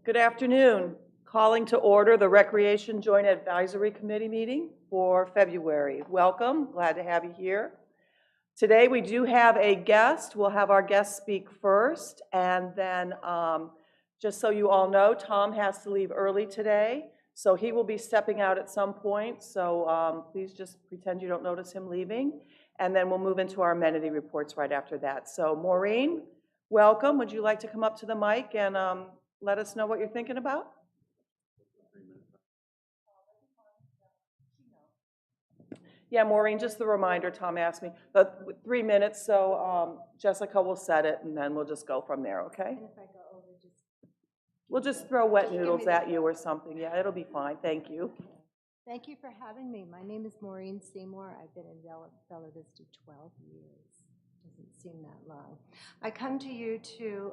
Good afternoon. Calling to order the Recreation Joint Advisory Committee meeting for February. Welcome, glad to have you here. Today we do have a guest. We'll have our guest speak first, and then just so you all know, Tom has to leave early today, so he will be stepping out at some point, so please just pretend you don't notice him leaving, and then we'll move into our amenity reports right after that. So Maureen, welcome. Would you like to come up to the mic and let us know what you're thinking about? Yeah, Maureen, just the reminder, Tom asked me, but 3 minutes, so Jessica will set it, and then we'll just go from there, okay? And if I go over, We'll just throw wet noodles at you or something. Yeah, it'll be fine. Thank you. okay. Thank you for having me. My name is Maureen Seymour. I've been in Bella Vista 12 years. Doesn't seem that long. I come to you to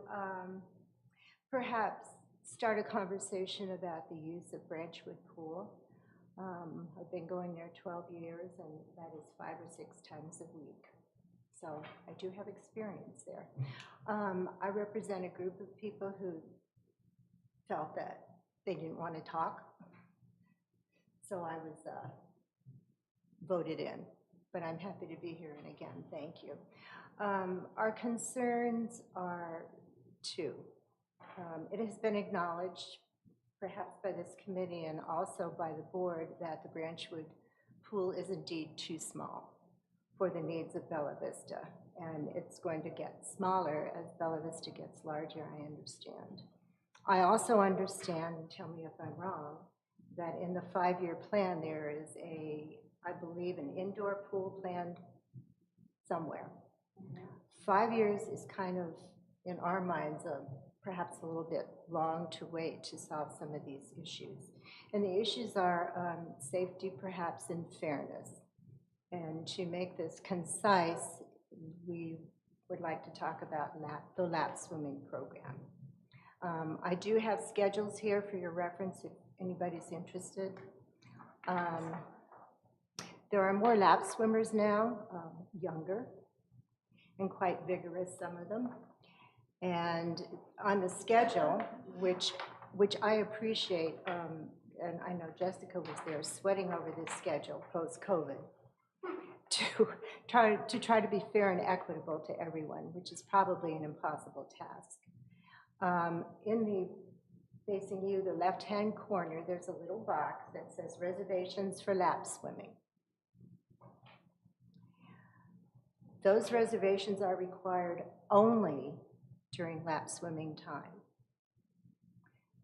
perhaps start a conversation about the use of Branchwood Pool. I've been going there 12 years, and that is 5 or 6 times a week. So I do have experience there. I represent a group of people who felt that they didn't want to talk. So I was voted in, but I'm happy to be here, and again, thank you. Our concerns are two. It has been acknowledged, perhaps by this committee and also by the board, that the Branchwood Pool is indeed too small for the needs of Bella Vista, and it's going to get smaller as Bella Vista gets larger, I understand. I also understand, and tell me if I'm wrong, that in the 5-year plan there is I believe, an indoor pool planned somewhere. 5 years is kind of, in our minds, perhaps a little bit long to wait to solve some of these issues. And the issues are safety, perhaps, and fairness. And to make this concise, we would like to talk about the lap swimming program. I do have schedules here for your reference if anybody's interested. There are more lap swimmers now, younger, and quite vigorous, some of them. And on the schedule, which I appreciate, and I know Jessica was there sweating over this schedule post-COVID, to try to be fair and equitable to everyone, which is probably an impossible task. Facing you, the left-hand corner, there's a little box that says reservations for lap swimming. Those reservations are required only during lap swimming time.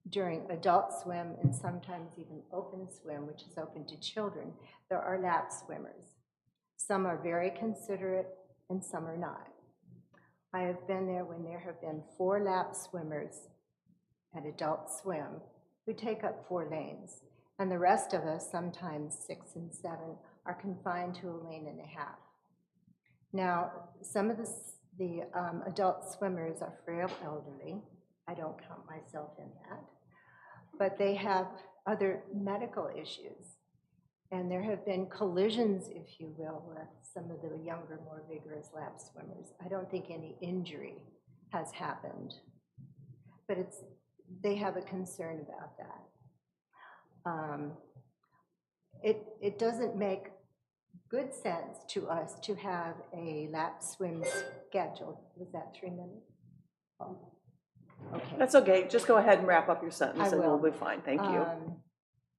During adult swim and sometimes even open swim, which is open to children, there are lap swimmers. Some are very considerate and some are not. I have been there when there have been 4 lap swimmers at Adult Swim who take up 4 lanes, and the rest of us, sometimes 6 and 7, are confined to a lane and a half. Now, some of the adult swimmers are frail elderly. I don't count myself in that, but they have other medical issues. And there have been collisions, if you will, with some of the younger, more vigorous lap swimmers. I don't think any injury has happened, but they have a concern about that. It doesn't make good sense to us to have a lap swim schedule. Was that 3 minutes? Oh, okay. That's okay. Just go ahead and wrap up your sentence, and we'll be fine. Thank you.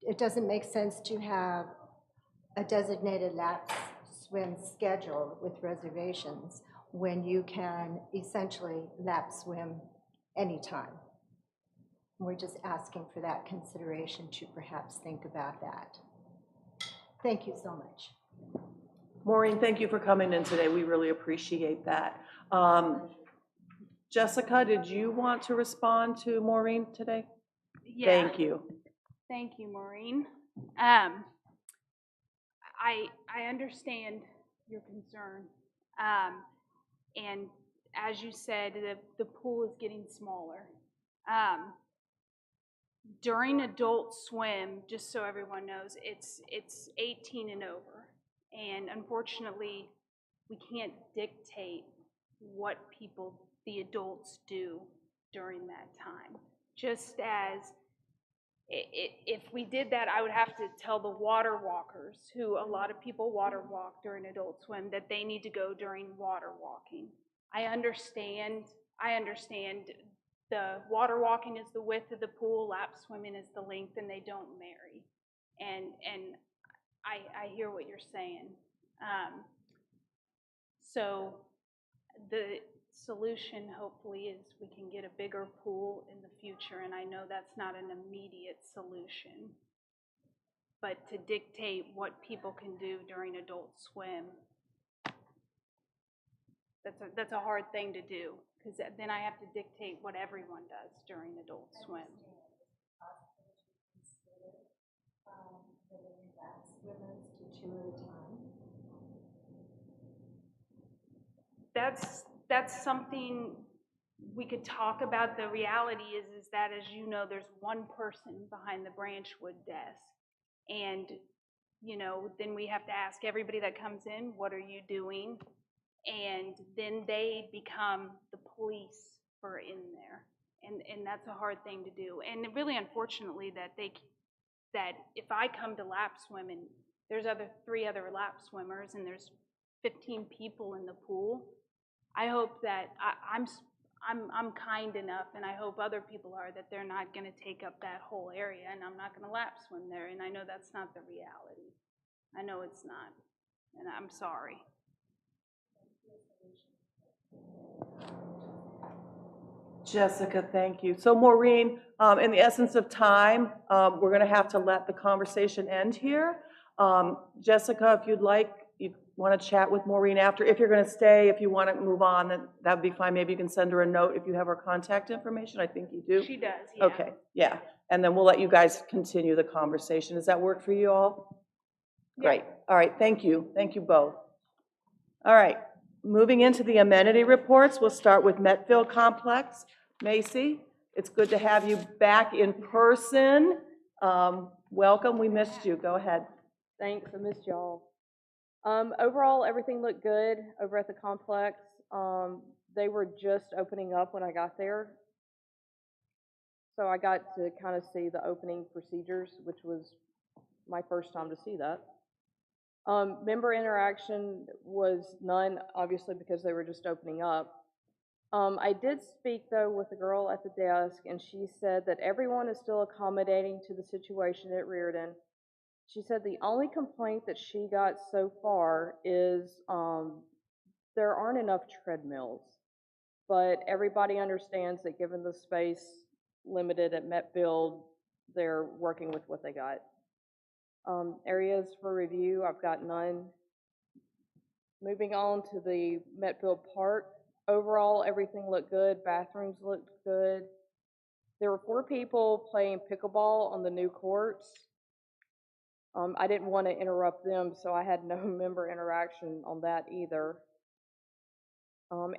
It doesn't make sense to have a designated lap swim schedule with reservations when you can essentially lap swim anytime. We're just asking for that consideration to perhaps think about that. Thank you so much. Maureen, thank you for coming in today. We really appreciate that. Jessica, did you want to respond to Maureen today? Yeah. Thank you. Thank you, Maureen. I understand your concern. And as you said, the pool is getting smaller. During adult swim, just so everyone knows, it's 18 and over. And unfortunately, we can't dictate what the adults do during that time. just as if we did that, I would have to tell the water walkers, who a lot of people water walk during Adult Swim, that they need to go during water walking. I understand the water walking is the width of the pool, lap swimming is the length, and they don't marry. And I hear what you're saying. So the solution hopefully is we can get a bigger pool in the future, and I know that's not an immediate solution. But to dictate what people can do during Adult Swim, that's a hard thing to do, because then I have to dictate what everyone does during Adult Swim. Swimmers to 2 at a time. That's something we could talk about. The reality is that, as you know, there's one person behind the Branchwood desk. And, you know, then we have to ask everybody that comes in, what are you doing? And then they become the police for in there. And that's a hard thing to do. And really, unfortunately, that if I come to lap swim and there's 3 other lap swimmers and there's 15 people in the pool, I hope that I'm kind enough, and I hope other people are, that they're not going to take up that whole area, and I'm not going to lap swim there. And I know that's not the reality. I know it's not, and I'm sorry. Jessica, thank you. So Maureen, in the essence of time, we're going to have to let the conversation end here. Jessica, if you'd like, you want to chat with Maureen after. If you're going to stay, if you want to move on, then that would be fine. Maybe you can send her a note if you have her contact information. I think you do. She does, yeah. Okay, yeah. And then we'll let you guys continue the conversation. Does that work for you all? Yeah. Great. All right, thank you. Thank you both. All right, moving into the amenity reports, we'll start with Metfield Complex. Macy, it's good to have you back in person. Welcome, we missed you. Go ahead. Thanks, I missed y'all. Overall, everything looked good over at the complex. They were just opening up when I got there. So I got to kind of see the opening procedures, which was my first time to see that. Member interaction was none, obviously, because they were just opening up. I did speak, though, with the girl at the desk, and she said that everyone is still accommodating to the situation at Reardon. She said the only complaint that she got so far is there aren't enough treadmills, but everybody understands that given the space limited at Metfield, they're working with what they got. Areas for review, I've got none. Moving on to the Metfield Park, overall everything looked good, bathrooms looked good. There were 4 people playing pickleball on the new courts. I didn't want to interrupt them, so I had no member interaction on that either.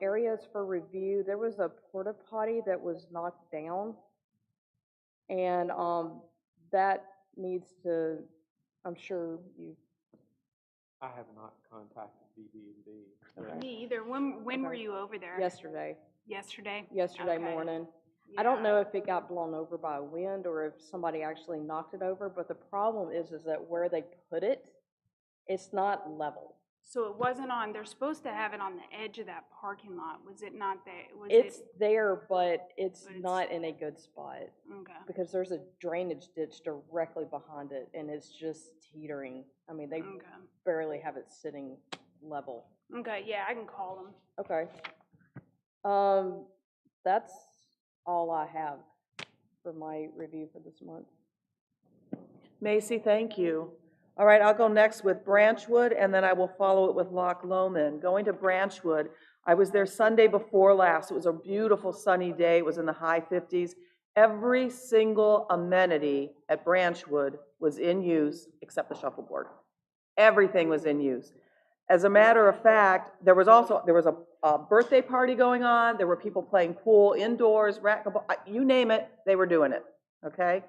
Areas for review, there was a porta potty that was knocked down, and that needs to, I'm sure you. I have not contacted BB&B. Okay. Me either. When Okay. were you over there? Yesterday Yesterday? Okay. morning. I don't know if it got blown over by a wind or if somebody actually knocked it over, but the problem is that where they put it, it's not level. So it wasn't on, they're supposed to have it on the edge of that parking lot. Was it not there? It's there, but it's But it's- not in a good spot Okay. because there's a drainage ditch directly behind it, and it's just teetering. I mean, they Okay. barely have it sitting level. Okay, yeah, I can call them. Okay. That's all I have for my review for this month. Macy, thank you. All right, I'll go next with Branchwood, and then I will follow it with Loch Lomond. Going to Branchwood, I was there Sunday before last. It was a beautiful sunny day. It was in the high 50s. Every single amenity at Branchwood was in use except the shuffleboard. Everything was in use. As a matter of fact, there was a birthday party going on. There were people playing pool indoors, racquetball, you name it, they were doing it, okay?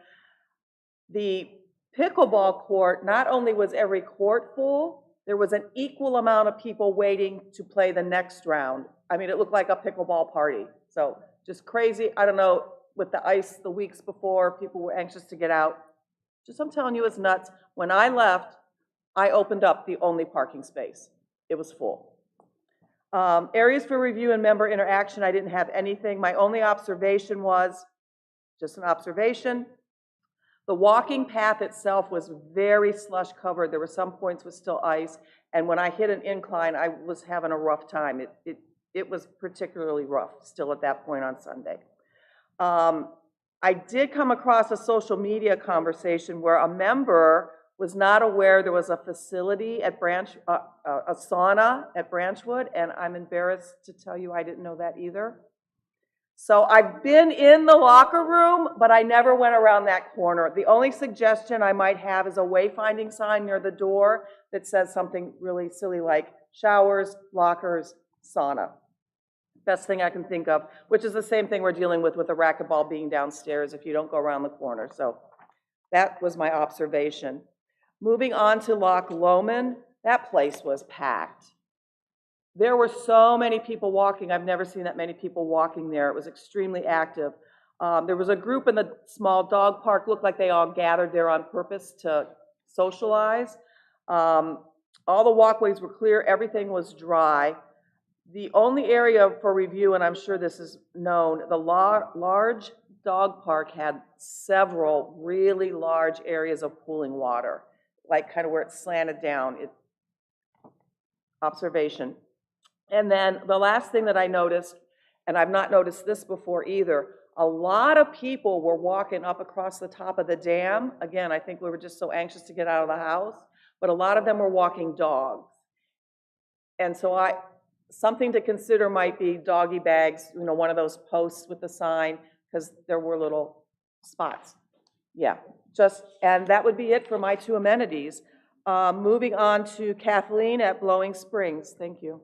The pickleball court, not only was every court full, there was an equal amount of people waiting to play the next round. I mean, it looked like a pickleball party. So just crazy. I don't know with the ice the weeks before, people were anxious to get out. Just, I'm telling you, it's nuts. When I left, I opened up the only parking space. It was full. Areas for review and member interaction, I didn't have anything. My only observation was, just an observation, the walking path itself was very slush covered. There were some points with still ice, and when I hit an incline, I was having a rough time. It was particularly rough still at that point on Sunday. I did come across a social media conversation where a member was not aware there was a facility at a sauna at Branchwood, and I'm embarrassed to tell you I didn't know that either. So I've been in the locker room, but I never went around that corner. The only suggestion I might have is a wayfinding sign near the door that says something really silly like showers, lockers, sauna. Best thing I can think of, which is the same thing we're dealing with the racquetball being downstairs if you don't go around the corner. So that was my observation. Moving on to Loch Lomond, that place was packed. There were so many people walking. I've never seen that many people walking there. It was extremely active. There was a group in the small dog park, looked like they all gathered there on purpose to socialize. All the walkways were clear, everything was dry. The only area for review, and I'm sure this is known, the large dog park had several really large areas of pooling water, like kind of where it slanted down. Observation. And then the last thing that I noticed, and I've not noticed this before either, a lot of people were walking up across the top of the dam. Again, I think we were just so anxious to get out of the house, but a lot of them were walking dogs. And so something to consider might be doggy bags, one of those posts with the sign, because there were little spots. Yeah, and that would be it for my two amenities. Moving on to Kathleen at Blowing Springs. Thank you.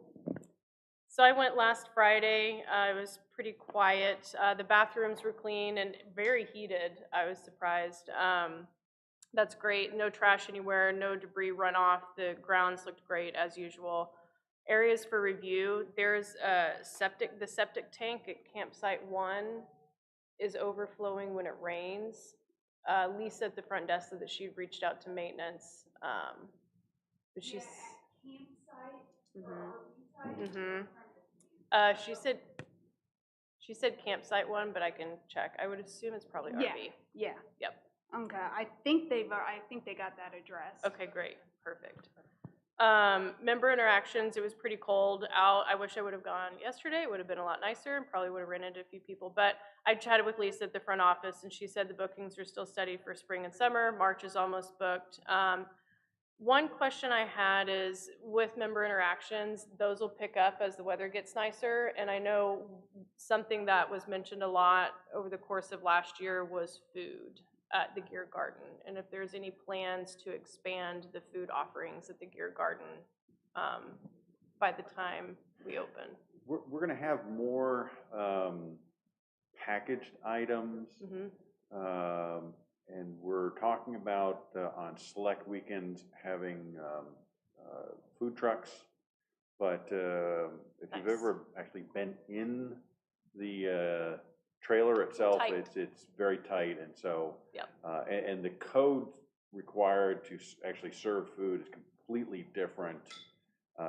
So I went last Friday. It was pretty quiet. The bathrooms were clean and very heated. I was surprised. That's great. No trash anywhere, no debris runoff. The grounds looked great as usual. Areas for review. There's the septic tank at Campsite 1 is overflowing when it rains. Lisa at the front desk said that she reached out to maintenance. But she's she said Campsite 1, but I can check. I would assume it's probably RV. Yeah. Yep. Okay, I think they got that addressed. Okay, great, perfect. Member interactions, it was pretty cold out. I wish I would have gone yesterday. It would have been a lot nicer and probably would have ran into a few people. But I chatted with Lisa at the front office, and she said the bookings are still steady for spring and summer. March is almost booked. One question I had is, with member interactions, those will pick up as the weather gets nicer. And I know something that was mentioned a lot over the course of last year was food at the Gear Garden, and if there's any plans to expand the food offerings at the Gear Garden by the time we open. We're going to have more packaged items, and we're talking about on select weekends having food trucks. But if you've ever actually been in the trailer itself, it's very tight, and so and the code required to actually serve food is completely different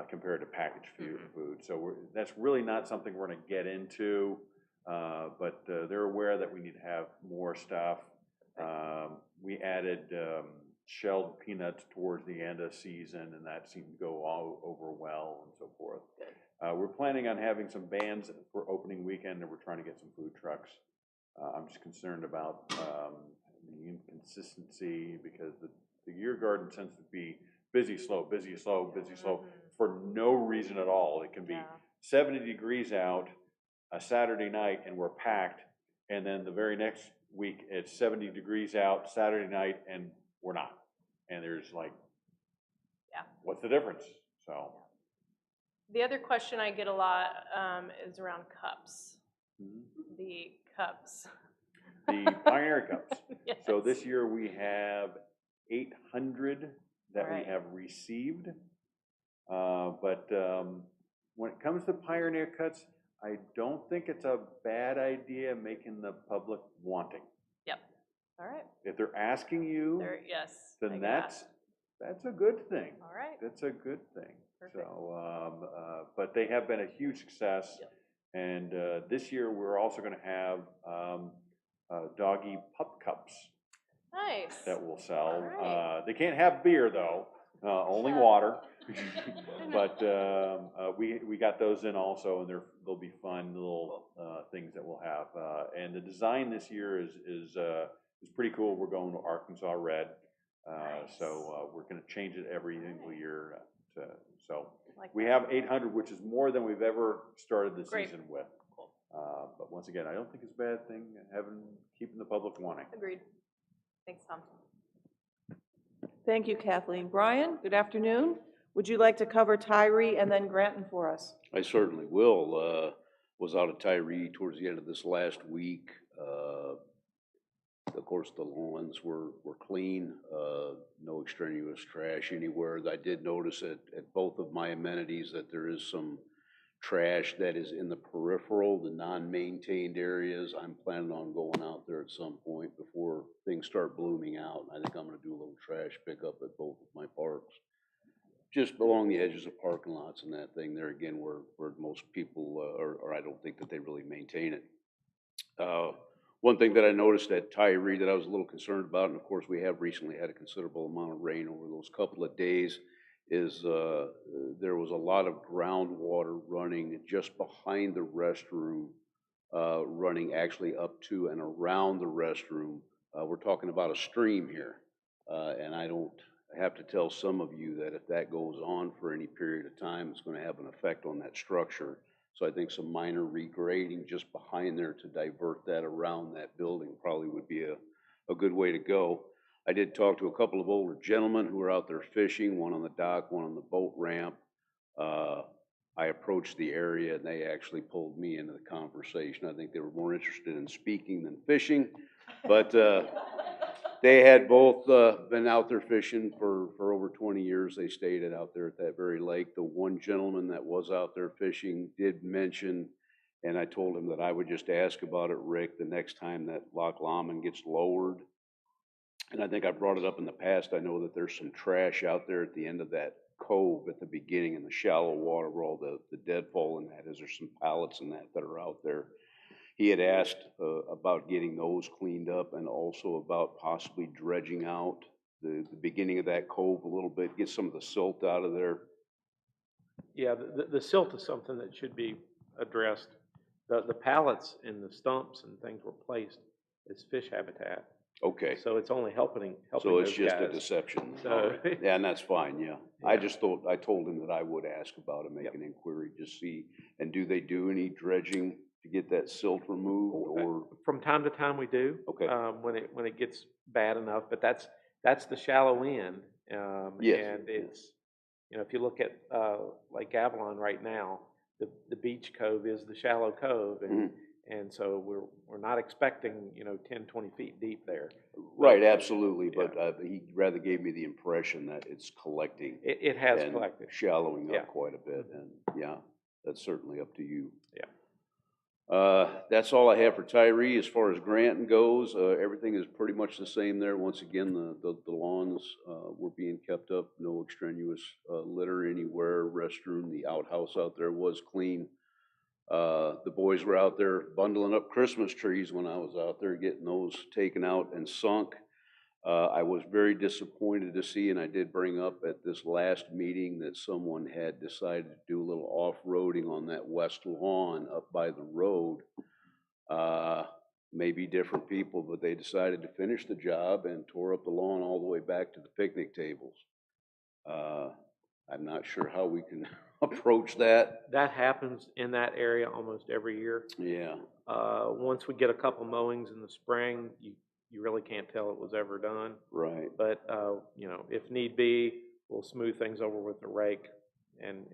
compared to packaged food. So that's really not something we're going to get into, but they're aware that we need to have more stuff. We added shelled peanuts towards the end of the season, and that seemed to go all over well and so forth. We're planning on having some bands for opening weekend, and we're trying to get some food trucks. I'm just concerned about the inconsistency, because the Gear Garden tends to be busy, slow, busy, slow, busy, slow for no reason at all. It can be 70 degrees out a Saturday night and we're packed, and then the very next week it's 70 degrees out Saturday night and we're not. And there's like, what's the difference? So. The other question I get a lot is around cups. The cups. The Pioneer Cups. Yes. So this year we have 800 that we have received. But when it comes to Pioneer Cups, I don't think it's a bad idea making the public wanting. Yep. All right. If they're asking you, There, yes. then that's a good thing. All right. That's a good thing. Perfect. So, but they have been a huge success. Yep. And this year, we're also going to have doggy pup cups Nice. that we'll sell. All right. They can't have beer, though, only water. But we got those in also, and they'll be fun little things that we'll have. And the design this year is pretty cool. We're going to Arkansas Red. So we're going to change it every single year. So we have 800, which is more than we've ever started the season with. Cool. But once again, I don't think it's a bad thing keeping the public wanting. Agreed. Thanks, Tom. Thank you, Kathleen. Brian, good afternoon. Would you like to cover Tyree and then Granton for us? I certainly will. Was out at Tyree towards the end of this last week. Of course, the lawns were clean, no extraneous trash anywhere. I did notice at both of my amenities that there is some trash that is in the peripheral, the non-maintained areas. I'm planning on going out there at some point before things start blooming out. I think I'm gonna do a little trash pickup at both of my parks. Just along the edges of parking lots and that thing there again where most people, or I don't think that they really maintain it. One thing that I noticed at Tyree that I was a little concerned about, and of course we have recently had a considerable amount of rain over those couple of days, is there was a lot of groundwater running just behind the restroom, running actually up to and around the restroom. We're talking about a stream here, and I have to tell some of you that if that goes on for any period of time, it's going to have an effect on that structure. So I think some minor regrading just behind there to divert that around that building probably would be a good way to go. I did talk to a couple of older gentlemen who were out there fishing, one on the dock, one on the boat ramp. I approached the area and they actually pulled me into the conversation. I think they were more interested in speaking than fishing, but they had both been out there fishing for over 20 years. They stayed out there at that very lake. The one gentleman that was out there fishing did mention, and I told him that I would just ask about it, Rick, the next time that Loch Lomond gets lowered. And I think I brought it up in the past. I know that there's some trash out there at the end of that cove at the beginning in the shallow water where all the deadfall and that is. There's some pallets and that are out there. He had asked about getting those cleaned up and also about possibly dredging out the beginning of that cove a little bit, get some of the silt out of there. Yeah, the silt is something that should be addressed. The pallets and the stumps and things were placed as fish habitat. Okay. So it's only helping So it's those just a guys. deception. So- All right. Yeah, and that's fine, yeah. I Yeah. just thought, I told him that I would ask about it, make Yep. an inquiry, just see. And do they do any dredging to get that silt removed or? From time to time we do. Okay. When it gets bad enough, but that's the shallow end. Yes. And it's, if you look at Lake Avalon right now, the beach cove is the shallow cove, and so we're not expecting 10, 20 feet deep there. Right, absolutely, but he rather gave me the impression that it's collecting. It has and collected. shallowing Yeah. up quite a bit, and yeah, that's certainly up to you. Yeah. That's all I have for Tyree. As far as Granton goes, everything is pretty much the same there. Once again, the lawns were being kept up, no extraneous litter anywhere. Restroom, the outhouse out there was clean. The boys were out there bundling up Christmas trees when I was out there, getting those taken out and sunk. I was very disappointed to see, and I did bring up at this last meeting that someone had decided to do a little off-roading on that west lawn up by the road. Maybe different people, but they decided to finish the job and tore up the lawn all the way back to the picnic tables. I'm not sure how we can approach that. That happens in that area almost every year. Yeah. Once we get a couple mowings in the spring, you really can't tell it was ever done. Right. But, if need be, we'll smooth things over with the rake and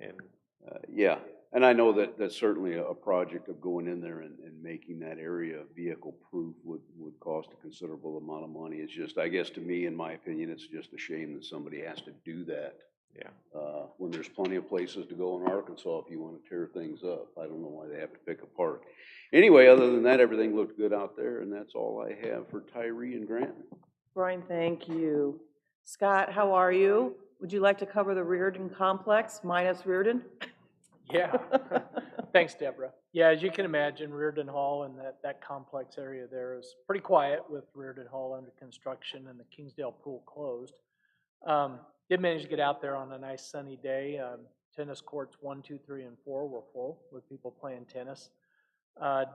Yeah, and I know that that's certainly a project of going in there and making that area vehicle-proof would cost a considerable amount of money. It's just, I guess to me, in my opinion, it's just a shame that somebody has to do that. Yeah. When there's plenty of places to go in Arkansas if you want to tear things up. I don't know why they have to pick a park. Anyway, other than that, everything looked good out there, and that's all I have for Tyree and Granton. Brian, thank you. Scott, how are you? Would you like to cover the Reardon complex minus Reardon? Yeah, thanks, Deborah. Yeah, as you can imagine, Reardon Hall and that complex area there is pretty quiet with Reardon Hall under construction and the Kingsdale pool closed. Did manage to get out there on a nice sunny day. Tennis courts 1, 2, 3, and 4 were full with people playing tennis.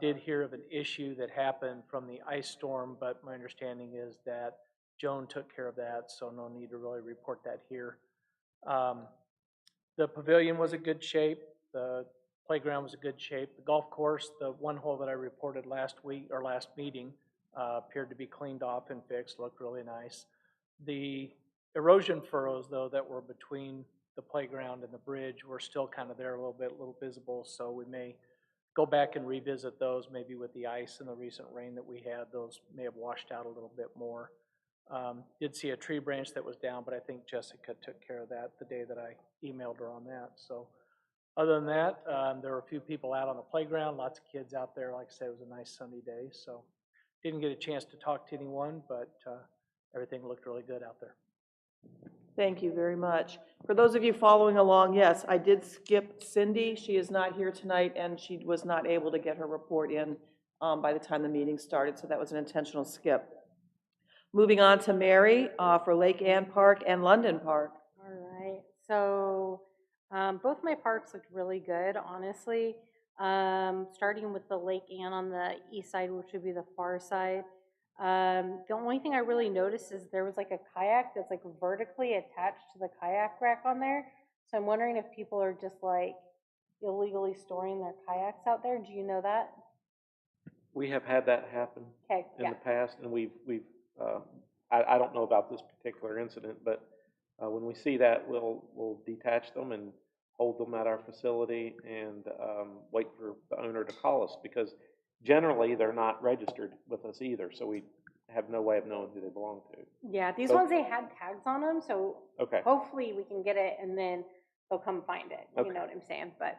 Did hear of an issue that happened from the ice storm, but my understanding is that Joan took care of that, so no need to really report that here. The pavilion was in good shape. The playground was in good shape. The golf course, the one hole that I reported last week or last meeting, appeared to be cleaned off and fixed, looked really nice. The erosion furrows, though, that were between the playground and the bridge were still kind of there a little bit, a little visible, so we may go back and revisit those, maybe with the ice and the recent rain that we had, those may have washed out a little bit more. Did see a tree branch that was down, but I think Jessica took care of that the day that I emailed her on that. So other than that, there were a few people out on the playground, lots of kids out there. Like I said, it was a nice sunny day, so didn't get a chance to talk to anyone, but everything looked really good out there. Thank you very much. For those of you following along, yes, I did skip Cindy. She is not here tonight, and she was not able to get her report in by the time the meeting started, so that was an intentional skip. Moving on to Mary for Lake Ann Park and London Park. All right, so both my parks looked really good, honestly. Starting with the Lake Ann on the east side, which would be the far side. The only thing I really noticed is there was like a kayak that's like vertically attached to the kayak rack on there. So I'm wondering if people are just like illegally storing their kayaks out there. Do you know that? We have had that happen Okay, in yeah. the past, and I don't know about this particular incident, but when we see that, we'll detach them and hold them at our facility and wait for the owner to call us, because generally they're not registered with us either, so we have no way of knowing who they belong to. Yeah, these So- ones, they had tags on them, so Okay. hopefully we can get it and then they'll come find it. You Okay. know what I'm saying? But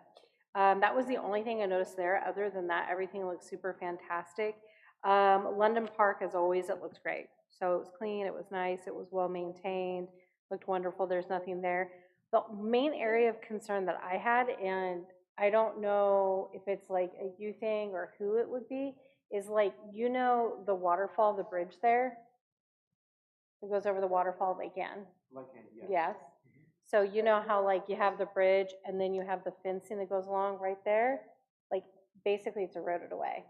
that was the only thing I noticed there. Other than that, everything looks super fantastic. London Park, as always, it looks great. So it was clean, it was nice, it was well maintained, looked wonderful. There's nothing there. The main area of concern that I had, and I don't know if it's like a you thing or who it would be, is like, you know, the waterfall, the bridge there? It goes over the waterfall, Lake Ann. Yes. So you know how like you have the bridge and then you have the fencing that goes along right there? Like basically it's eroded away.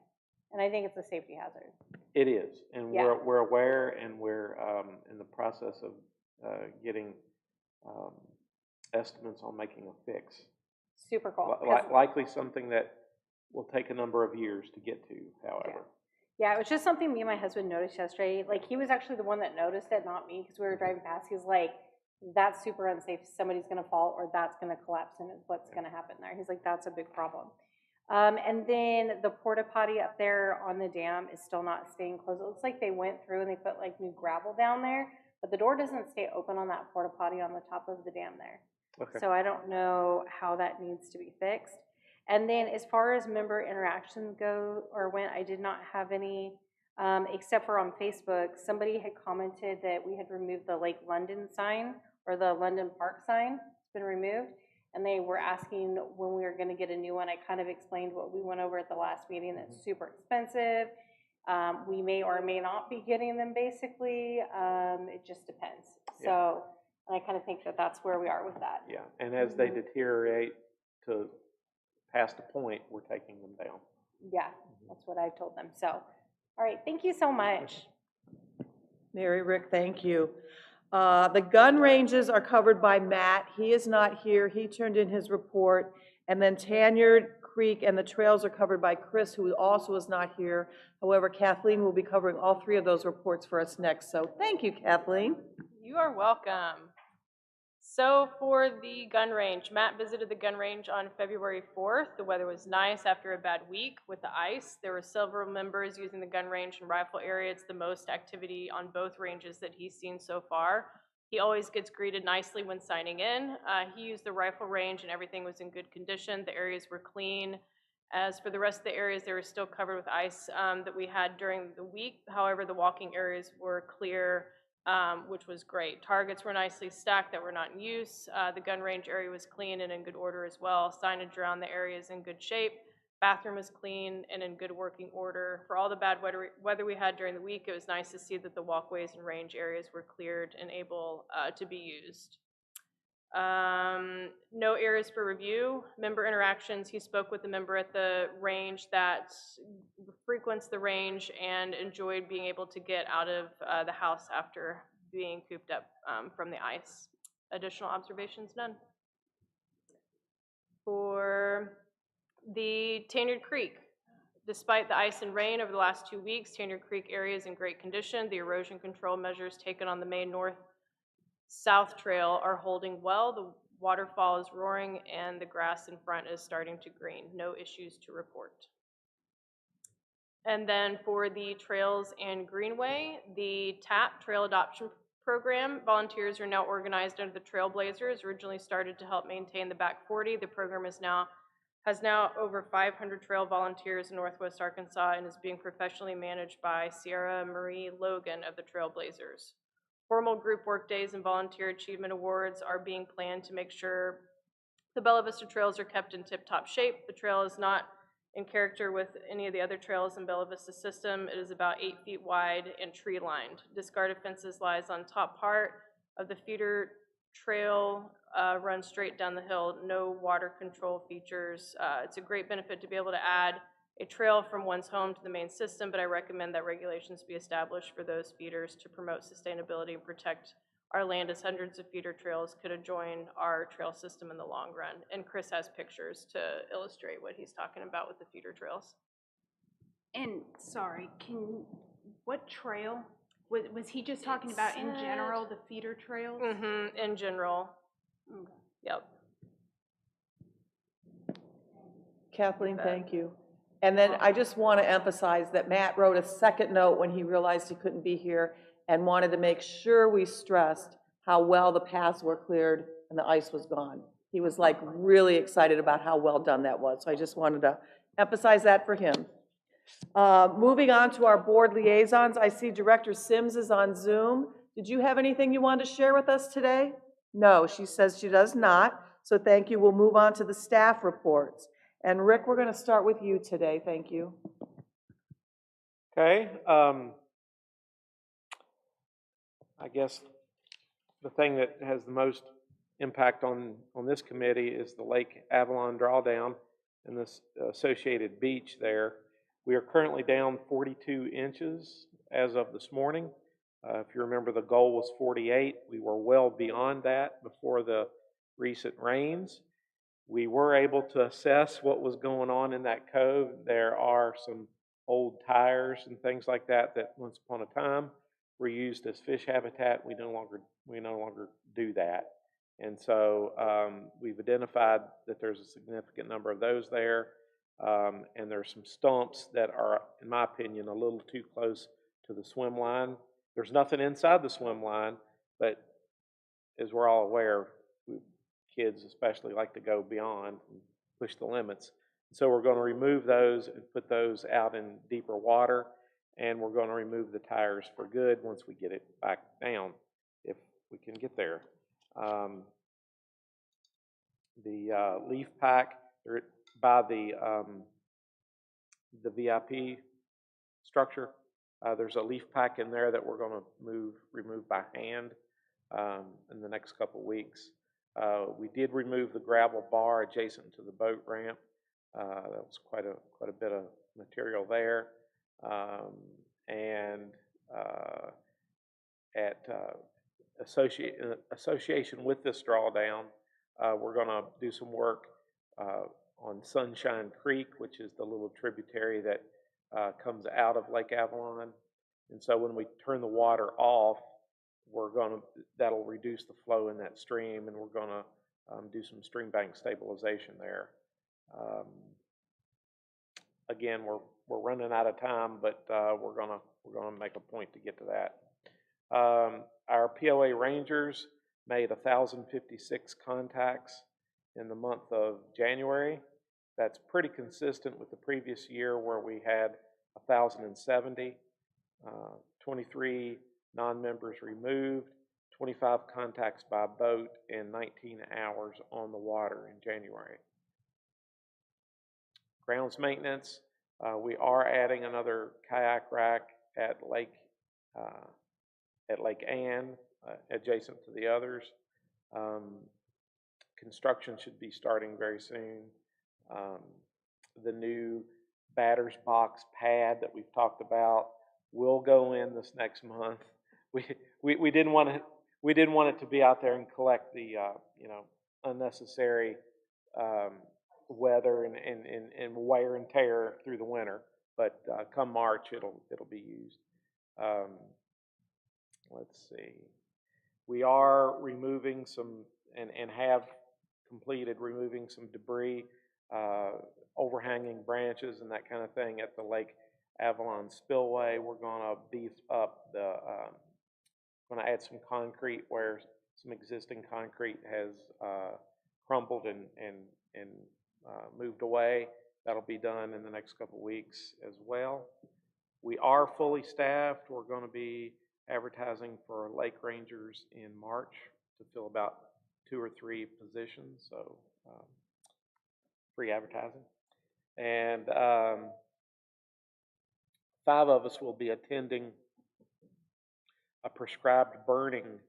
And I think it's a safety hazard. It is, and Yeah. we're aware, and we're in the process of getting estimates on making a fix. Super cool. Likely something that will take a number of years to get to, however. Yeah, it was just something me and my husband noticed yesterday. Like, he was actually the one that noticed it, not me, because we were driving past. He was like, that's super unsafe. Somebody's going to fall or that's going to collapse and what's going to happen there. He's like, that's a big problem. And then the porta potty up there on the dam is still not staying closed. It looks like they went through and they put like new gravel down there, but the door doesn't stay open on that porta potty on the top of the dam there. Okay. So I don't know how that needs to be fixed. And then as far as member interactions go or went, I did not have any, except for on Facebook. Somebody had commented that we had removed the Lake London sign or the London Park sign. It's been removed. And they were asking when we were going to get a new one. I kind of explained what we went over at the last meeting. That's super expensive. We may or may not be getting them basically. It just depends. So and I kind of think that that's where we are with that. Yeah, and as they deteriorate to past a point, we're taking them down. Yeah, that's what I told them. So, all right, thank you so much. Mary, Rick, thank you. The gun ranges are covered by Matt. He is not here. He turned in his report. And then Tanyard Creek and the trails are covered by Chris, who also is not here. However, Kathleen will be covering all three of those reports for us next. So thank you, Kathleen. You are welcome. So for the gun range, Matt visited the gun range on February 4th. The weather was nice after a bad week with the ice. There were several members using the gun range and rifle area. It's the most activity on both ranges that he's seen so far. He always gets greeted nicely when signing in. He used the rifle range and everything was in good condition. The areas were clean. As for the rest of the areas, they were still covered with ice that we had during the week. However, the walking areas were clear, which was great. Targets were nicely stacked that were not in use. The gun range area was clean and in good order as well. Signage around the area is in good shape. Bathroom was clean and in good working order. For all the bad weather we had during the week, it was nice to see that the walkways and range areas were cleared and able to be used. No areas for review. Member interactions, he spoke with a member at the range that frequents the range and enjoyed being able to get out of the house after being cooped up from the ice. Additional observations, none. For the Tanyard Creek, despite the ice and rain over the last 2 weeks, Tanyard Creek area is in great condition. The erosion control measures taken on the main north-south trail are holding well. The waterfall is roaring and the grass in front is starting to green. No issues to report. And then for the Trails and Greenway, the TAP, Trail Adoption Program, volunteers are now organized under the Trailblazers, originally started to help maintain the back 40. The program has now over 500 trail volunteers in Northwest Arkansas and is being professionally managed by Sierra Marie Logan of the Trailblazers. Formal group work days and volunteer achievement awards are being planned to make sure the Bella Vista trails are kept in tip-top shape. The trail is not in character with any of the other trails in Bella Vista system. It is about 8 feet wide and tree-lined. Discarded fences lies on top part of the feeder trail, runs straight down the hill, no water control features. It's a great benefit to be able to add a trail from one's home to the main system, but I recommend that regulations be established for those feeders to promote sustainability and protect our land, as hundreds of feeder trails could join our trail system in the long run. And Chris has pictures to illustrate what he's talking about with the feeder trails. And sorry, what trail? Was he just talking about in general, the feeder trails? Mm-hmm, in general. Okay. Yep. Kathleen, thank you. And then I just want to emphasize that Matt wrote a second note when he realized he couldn't be here and wanted to make sure we stressed how well the paths were cleared and the ice was gone. He was like really excited about how well done that was. So I just wanted to emphasize that for him. Moving on to our board liaisons, I see Director Sims is on Zoom. Did you have anything you wanted to share with us today? No, she says she does not. So thank you. We'll move on to the staff reports. And Rick, we're going to start with you today. Thank you. Okay. I guess the thing that has the most impact on this committee is the Lake Avalon drawdown and this associated beach there. We are currently down 42 inches as of this morning. If you remember, the goal was 48. We were well beyond that before the recent rains. We were able to assess what was going on in that cove. There are some old tires and things like that that once upon a time were used as fish habitat. We no longer do that. And so we've identified that there's a significant number of those there. And there's some stumps that are, in my opinion, a little too close to the swim line. There's nothing inside the swim line, but as we're all aware, kids especially like to go beyond and push the limits. So we're going to remove those and put those out in deeper water, and we're going to remove the tires for good once we get it back down, if we can get there. The leaf pack by the VIP structure, there's a leaf pack in there that we're going to remove by hand in the next couple weeks. We did remove the gravel bar adjacent to the boat ramp. That was quite a bit of material there. And at association with this drawdown, we're going to do some work on Sunshine Creek, which is the little tributary that comes out of Lake Avalon. And so when we turn the water off, that'll reduce the flow in that stream, and we're going to do some stream bank stabilization there. Again, we're running out of time, but we're gonna make a point to get to that. Our POA Rangers made 1,056 contacts in the month of January. That's pretty consistent with the previous year where we had 1,070, 23 non-members removed, 25 contacts by boat, and 19 hours on the water in January. Grounds maintenance, we are adding another kayak rack at Lake Ann, adjacent to the others. Construction should be starting very soon. The new batter's box pad that we've talked about will go in this next month. We didn't want it to be out there and collect the unnecessary weather and wear and tear through the winter. But come March, it'll be used. Let's see. We are removing some and have completed removing some debris, overhanging branches and that kind of thing at the Lake Avalon spillway. We're going to beef up going to add some concrete where some existing concrete has crumbled and moved away. That'll be done in the next couple of weeks as well. We are fully staffed. We're going to be advertising for lake rangers in March to fill about 2 or 3 positions, so free advertising. And 5 of us will be attending a prescribed burning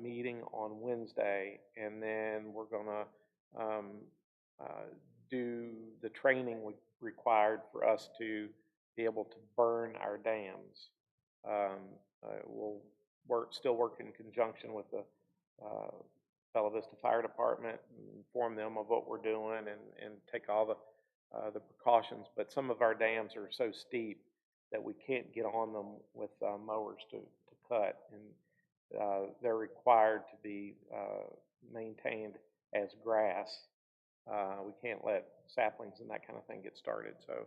meeting on Wednesday, and then we're going to do the training required for us to be able to burn our dams. We'll still work in conjunction with the Bella Vista Fire Department and inform them of what we're doing and take all the precautions. But some of our dams are so steep that we can't get on them with mowers to cut, and they're required to be maintained as grass. We can't let saplings and that kind of thing get started. So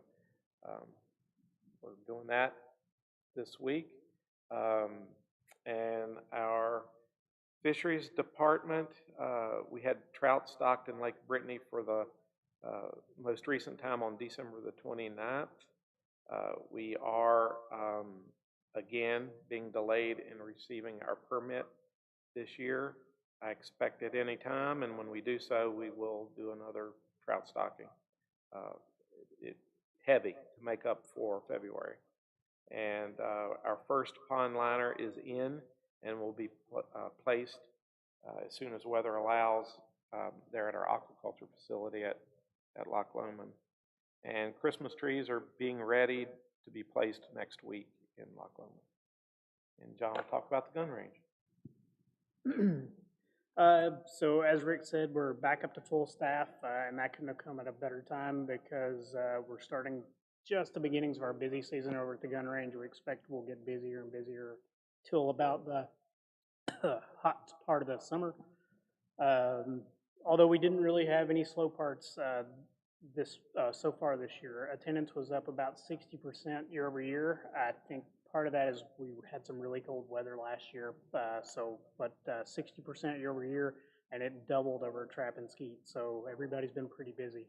we're doing that this week. And our fisheries department, we had trout stocked in Lake Brittany for the most recent time on December the 29th. We are, again, being delayed in receiving our permit this year. I expect it any time, and when we do so, we will do another trout stocking. Heavy to make up for February. And our first pond liner is in and will be placed as soon as weather allows there at our aquaculture facility at Loch Lomond. And Christmas trees are being ready to be placed next week in Loch Lomond. And John will talk about the gun range. So as Rick said, we're back up to full staff, and that couldn't have come at a better time because we're starting just the beginnings of our busy season over at the gun range. We expect we'll get busier and busier till about the hot part of the summer. Although we didn't really have any slow parts so far this year. Attendance was up about 60% year over year. I think part of that is we had some really cold weather last year, but 60% year over year, and it doubled over Trap and Skeet, so everybody's been pretty busy.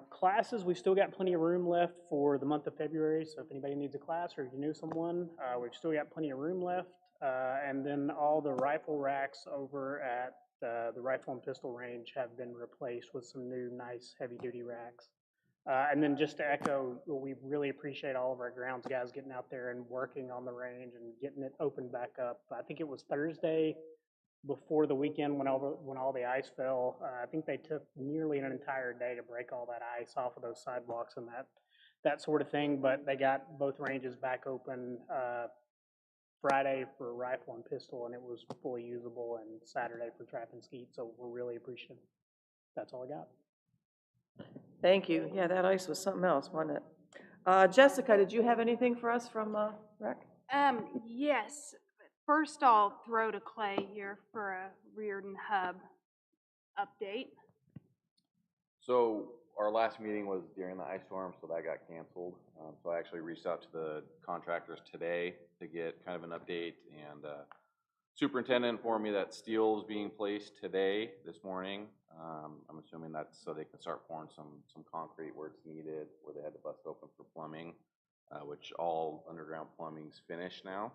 Classes, we've still got plenty of room left for the month of February, so if anybody needs a class or you knew someone, we've still got plenty of room left. And then all the rifle racks over at the rifle and pistol range have been replaced with some new nice heavy-duty racks. And then just to echo, we really appreciate all of our grounds guys getting out there and working on the range and getting it opened back up. I think it was Thursday before the weekend when all the ice fell. I think they took nearly an entire day to break all that ice off of those sidewalks and that sort of thing. But they got both ranges back open Friday for rifle and pistol, and it was fully usable, and Saturday for trap and skeet. So we're really appreciative. That's all I got. Thank you. Yeah, that ice was something else, wasn't it? Jessica, did you have anything for us from Rec? Yes. First, I'll throw to Clay here for a Reardon Hub update. So our last meeting was during the ice storm, so that got canceled. So I actually reached out to the contractors today to get kind of an update, and superintendent informed me that steel is being placed today, this morning. I'm assuming that's so they can start pouring some concrete where it's needed, where they had to bust open for plumbing, which all underground plumbing's finished now.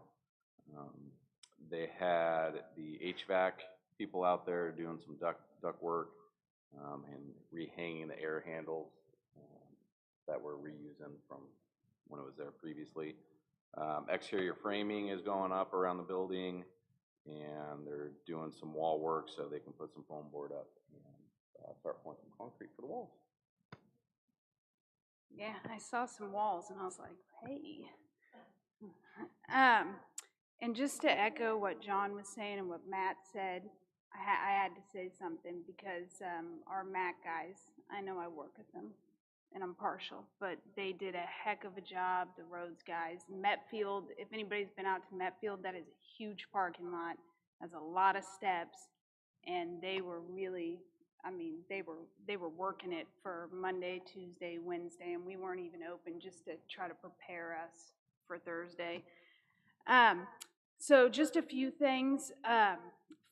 They had the HVAC people out there doing some duct work, and rehanging the air handles that we're reusing from when it was there previously. Exterior framing is going up around the building, and they're doing some wall work so they can put some foam board up and start pouring some concrete for the walls. Yeah, I saw some walls and I was like, hey. And just to echo what John was saying and what Matt said, I had to say something because our MAC guys, I know I work with them and I'm partial, but they did a heck of a job, the roads guys. Metfield, if anybody's been out to Metfield, that is a huge parking lot, has a lot of steps, and they were really, I mean, they were working it for Monday, Tuesday, Wednesday, and we weren't even open just to try to prepare us for Thursday. So just a few things.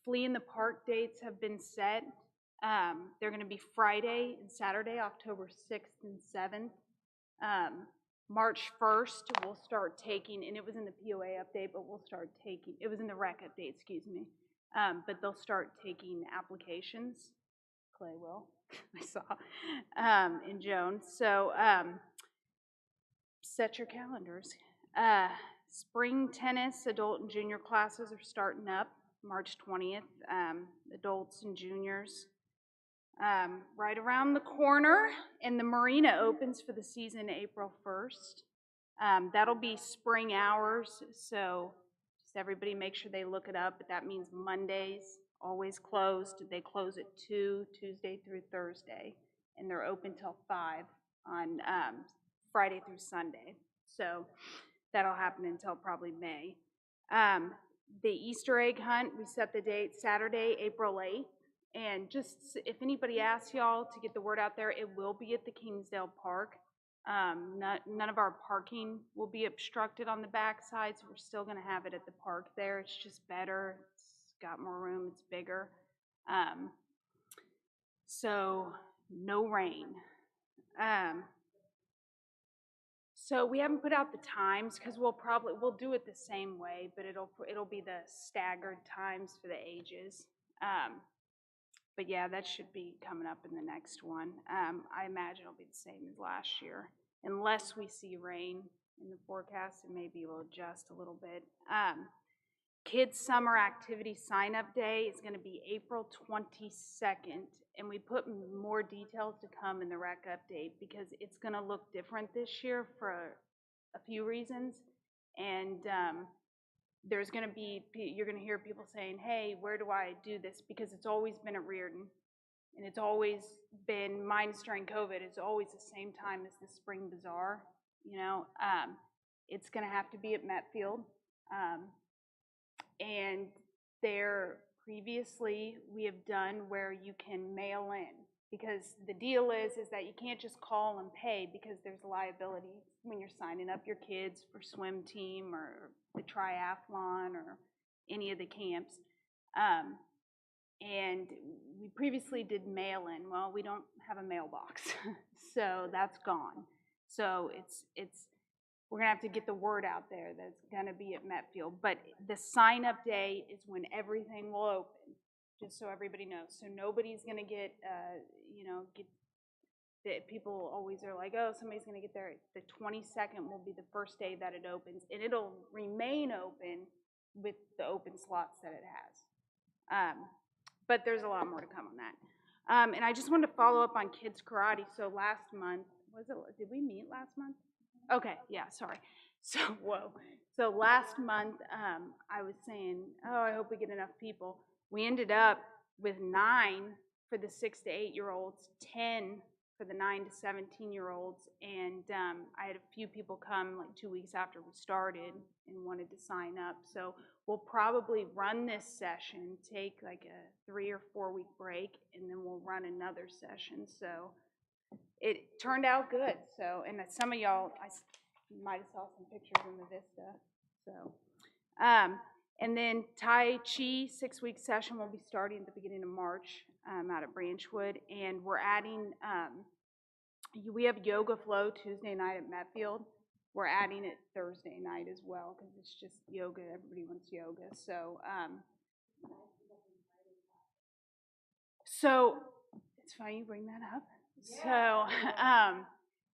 Flea in the Park dates have been set. They're going to be Friday and Saturday, October 6th and 7th. March 1st, we'll start taking, and it was in the POA update, but we'll start taking, it was in the rec update, excuse me. But they'll start taking applications. Clay will, I saw, in Joan. So set your calendars. Spring tennis, adult and junior classes are starting up March 20th, adults and juniors. Right around the corner, and the marina opens for the season April 1st. That'll be spring hours, so just everybody make sure they look it up, but that means Mondays, always closed. They close at 2, Tuesday through Thursday, and they're open till 5 on Friday through Sunday. So that'll happen until probably May. The Easter egg hunt, we set the date Saturday, April 8th. And just if anybody asks y'all to get the word out there, it will be at the Kingsdale Park. None of our parking will be obstructed on the backside, so we're still going to have it at the park there. It's just better. It's got more room. It's bigger. So no rain. So we haven't put out the times because we'll do it the same way, but it'll be the staggered times for the ages. But yeah, that should be coming up in the next one. I imagine it'll be the same as last year, unless we see rain in the forecast, and maybe we'll adjust a little bit. Kids Summer Activity Sign-Up Day is going to be April 22nd, and we put more details to come in the rec update because it's going to look different this year for a few reasons. And there's going to be, you're going to hear people saying, hey, where do I do this? Because it's always been at Reardon, and it's always been, minus during COVID, it's always the same time as the Spring Bazaar, you know. It's going to have to be at Metfield. And there previously we have done where you can mail in, because the deal is that you can't just call and pay because there's liability when you're signing up your kids for swim team or the triathlon or any of the camps. And we previously did mail in. Well, we don't have a mailbox, so that's gone. So we're gonna have to get the word out there that's gonna be at Metfield. But the sign-up day is when everything will open, just so everybody knows. So nobody's gonna get, people always are like, oh, somebody's gonna get there. The 22nd will be the first day that it opens, and it'll remain open with the open slots that it has. But there's a lot more to come on that. And I just wanted to follow up on kids karate. So last month, did we meet last month? Okay, yeah, sorry. So, whoa. So last month, I was saying, oh, I hope we get enough people. We ended up with 9 for the 6 to 8-year-olds, 10 for the 9 to 17-year-olds, and I had a few people come like 2 weeks after we started and wanted to sign up. So we'll probably run this session, take like a 3 or 4 week break, and then we'll run another session. So it turned out good, so, and some of y'all, you might have saw some pictures in the Vista, so. And then Tai Chi 6-week session will be starting at the beginning of March, out at Branchwood, and we're adding, we have Yoga Flow Tuesday night at Metfield. We're adding it Thursday night as well, because it's just yoga, everybody wants yoga, so, so, it's funny you bring that up. So,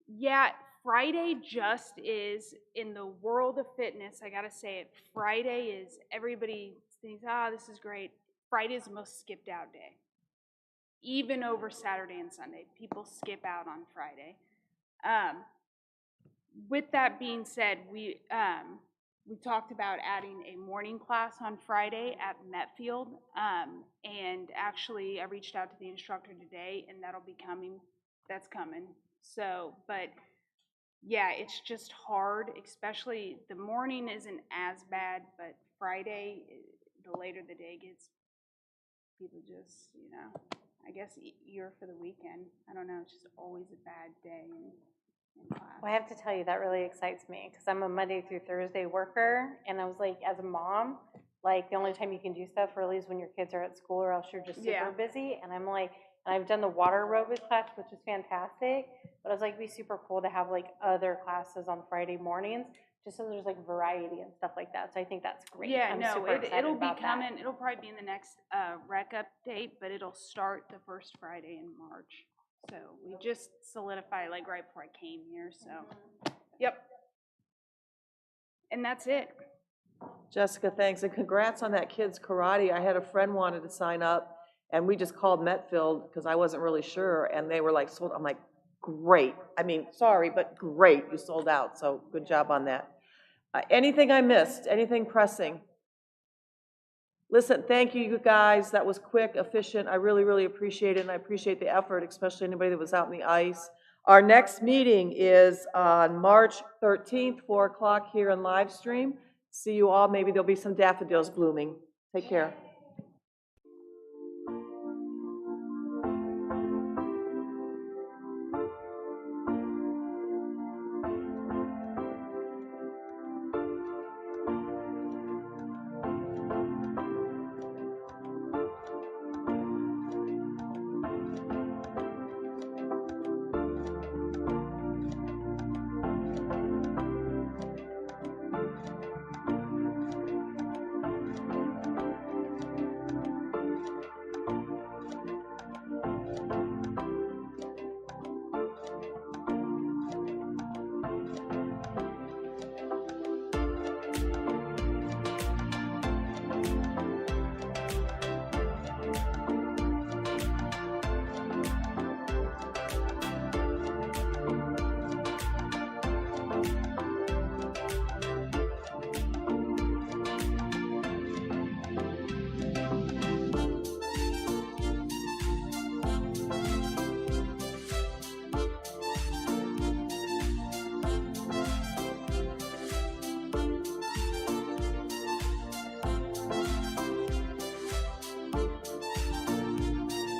yeah, Friday just is, in the world of fitness, I gotta say it, Friday is, everybody thinks, this is great. Friday is the most skipped out day. Even over Saturday and Sunday, people skip out on Friday. With that being said, we talked about adding a morning class on Friday at Metfield, and actually I reached out to the instructor today, and that'll be coming. That's coming. So, but yeah, it's just hard, especially the morning isn't as bad, but Friday, the later the day gets, people just, I guess eager for the weekend. I don't know, it's just always a bad day in class. Well, I have to tell you, that really excites me because I'm a Monday through Thursday worker, and I was like, as a mom, like the only time you can do stuff really is when your kids are at school, or else you're just super busy. And I'm like, and I've done the water aerobics class, which is fantastic, but I was like, it'd be super cool to have like other classes on Friday mornings, just so there's like variety and stuff like that. So I think that's great. Yeah, I'm no, super excited it'll be about coming. that. It'll probably be in the next rec update, but it'll start the first Friday in March. So we just solidified like right before I came here. So, yep. And that's it. Jessica, thanks, and congrats on that kid's karate. I had a friend wanted to sign up, and we just called Metfield because I wasn't really sure, and they were like, sold. I'm like, great. I mean, sorry, but great, you sold out, so good job on that. Anything I missed? Anything pressing? Listen, thank you, you guys. That was quick, efficient. I really, really appreciate it, and I appreciate the effort, especially anybody that was out in the ice. Our next meeting is on March 13th, 4 o'clock here in live stream. See you all. Maybe there'll be some daffodils blooming. Take care.